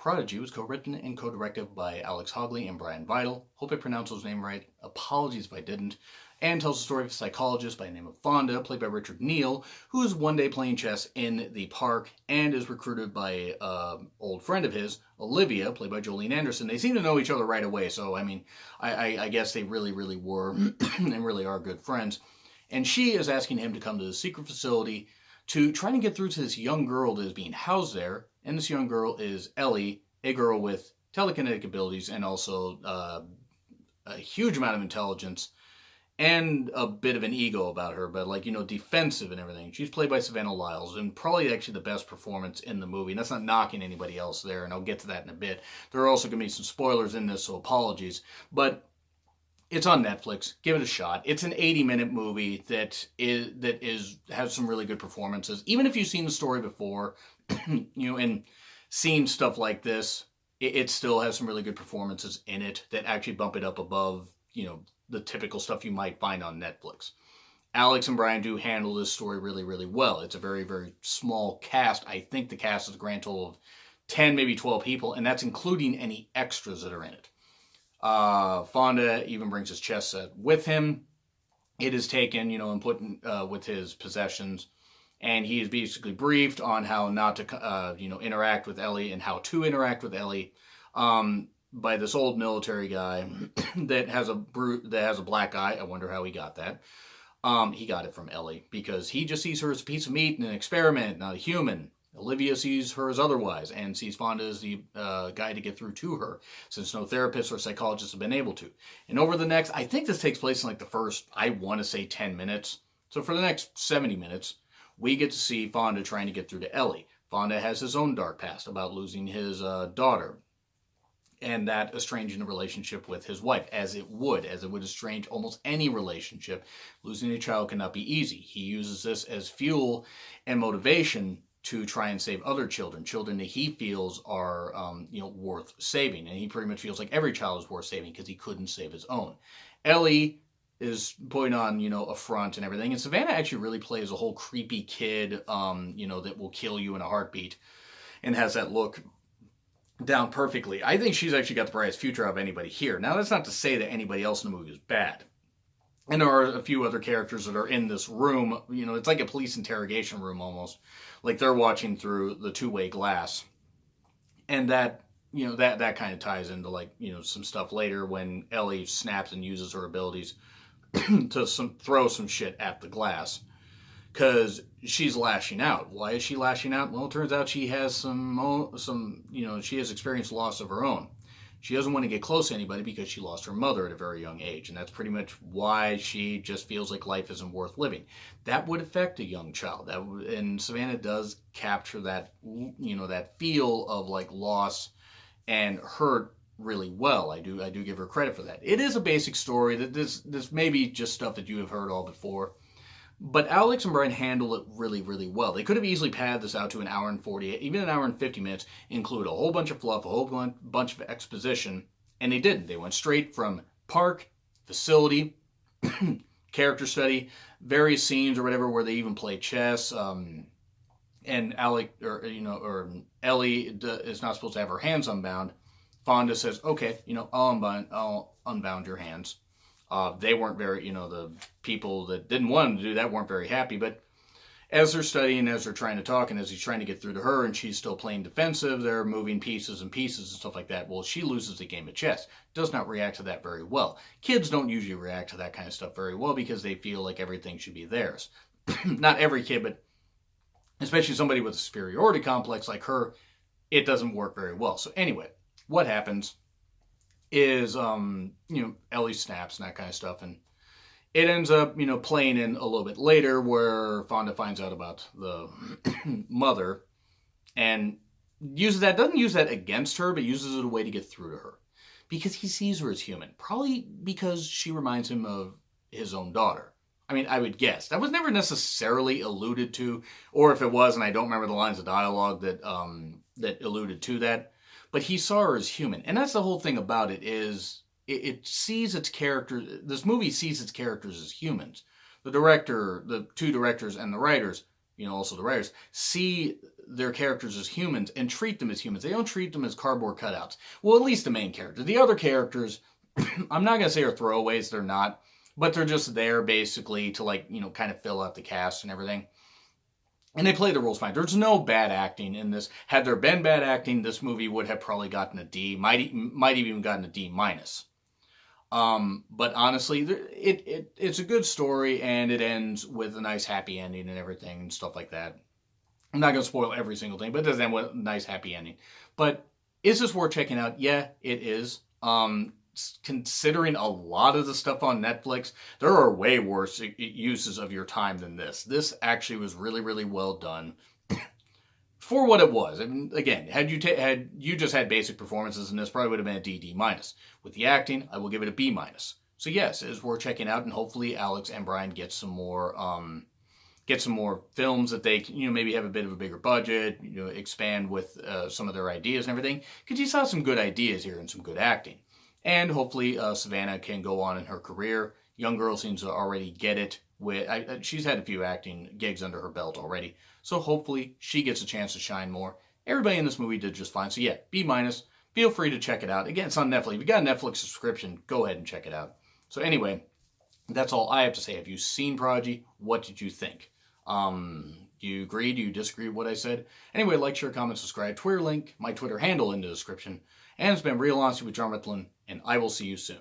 Prodigy was co-written and co-directed by Alex Hogley and Brian Vidal. Hope I pronounced his name right. Apologies if I didn't. And tells the story of a psychologist by the name of Fonda, played by Richard Neal, who is one day playing chess in the park and is recruited by an old friend of his, Olivia, played by Jolene Anderson. They seem to know each other right away, so I guess they really were and really are good friends. And she is asking him to come to the secret facility to try and get through to this young girl that is being housed there. And this young girl is Ellie, a girl with telekinetic abilities and also a huge amount of intelligence and a bit of an ego about her, but defensive and everything. She's played by Savannah Lyles, and probably actually the best performance in the movie. And that's not knocking anybody else there, and I'll get to that in a bit. There are also going to be some spoilers in this, so apologies. But it's on Netflix. Give it a shot. It's an 80-minute movie that has some really good performances. Even if you've seen the story before, and seen stuff like this, it still has some really good performances in it that actually bump it up above, the typical stuff you might find on Netflix. Alex and Brian do handle this story really well. It's a very small cast. I think the cast is a grand total of 10, maybe 12 people, and that's including any extras that are in it. Fonda even brings his chess set with him. It is taken, and put with his possessions, and he is basically briefed on how not to, interact with Ellie and how to interact with Ellie, by this old military guy that has a black eye. I wonder how he got that. He got it from Ellie because he just sees her as a piece of meat and an experiment, not a human. Olivia sees her as otherwise and sees Fonda as the guy to get through to her, since no therapists or psychologists have been able to. And over the next, I think this takes place in the first, I want to say 10 minutes. So for the next 70 minutes, we get to see Fonda trying to get through to Ellie. Fonda has his own dark past about losing his daughter, and that estranging the relationship with his wife, as it would estrange almost any relationship. Losing a child cannot be easy. He uses this as fuel and motivation to try and save other children that he feels are, worth saving. And he pretty much feels like every child is worth saving because he couldn't save his own. Ellie is putting on, a front and everything. And Savannah actually really plays a whole creepy kid, that will kill you in a heartbeat and has that look down perfectly. I think she's actually got the brightest future of anybody here. Now, that's not to say that anybody else in the movie is bad. And there are a few other characters that are in this room. It's like a police interrogation room almost. Like they're watching through the two-way glass. And that, that kind of ties into some stuff later when Ellie snaps and uses her abilities to throw some shit at the glass. Because she's lashing out. Why is she lashing out? Well, it turns out she has she has experienced loss of her own. She doesn't want to get close to anybody because she lost her mother at a very young age. And that's pretty much why she just feels like life isn't worth living. That would affect a young child. And Savannah does capture that, that feel of loss and hurt really well. I do give her credit for that. It is a basic story. That this may be just stuff that you have heard all before. But Alex and Brian handle it really well. They could have easily padded this out to an hour and 40, even an hour and 50 minutes, include a whole bunch of fluff, a whole bunch of exposition, and they didn't. They went straight from park, facility, character study, various scenes or whatever where they even play chess. And Ellie is not supposed to have her hands unbound. Fonda says, "Okay, I'll unbound your hands." They weren't very, the people that didn't want him to do that weren't very happy. But as they're studying, as they're trying to talk, and as he's trying to get through to her, and she's still playing defensive, they're moving pieces and stuff like that. Well, she loses the game of chess. Does not react to that very well. Kids don't usually react to that kind of stuff very well because they feel like everything should be theirs. Not every kid, but especially somebody with a superiority complex like her, it doesn't work very well. So anyway, what happens is, Ellie snaps and that kind of stuff. And it ends up, playing in a little bit later where Fonda finds out about the mother and doesn't use that against her, but uses it a way to get through to her. Because he sees her as human. Probably because she reminds him of his own daughter. I would guess. That was never necessarily alluded to, or if it was, and I don't remember the lines of dialogue that alluded to that. But he saw her as human. And that's the whole thing about it is it sees its characters. This movie sees its characters as humans. The director, the two directors and the writers also the writers, see their characters as humans and treat them as humans. They don't treat them as cardboard cutouts. Well, at least the main character. The other characters, I'm not going to say are throwaways, they're not, but they're just there basically to kind of fill out the cast and everything. And they play the roles fine. There's no bad acting in this. Had there been bad acting, this movie would have probably gotten a D, might have even gotten a D minus. But honestly, it's a good story, and it ends with a nice happy ending and everything and stuff like that. I'm not going to spoil every single thing, but it does end with a nice happy ending. But is this worth checking out? Yeah, it is. Considering a lot of the stuff on Netflix, there are way worse uses of your time than this. This actually was really, really well done for what it was. And again, had you just had basic performances in this, probably would have been a D minus. With the acting, I will give it a B minus. So yes, it is worth checking out, and hopefully Alex and Brian get some more films that they maybe have a bit of a bigger budget, expand with some of their ideas and everything, because you saw some good ideas here and some good acting. And hopefully Savannah can go on in her career. Young girl seems to already get it. She's had a few acting gigs under her belt already, so hopefully she gets a chance to shine more. Everybody in this movie did just fine, so yeah, B minus. Feel free to check it out. Again, it's on Netflix. If you got a Netflix subscription, go ahead and check it out. So anyway, that's all I have to say. Have you seen Prodigy? What did you think? Do you agree? Do you disagree with what I said? Anyway, like, share, comment, subscribe. Twitter link, my Twitter handle in the description. And it's been Real Honesty with John Mifflin, and I will see you soon.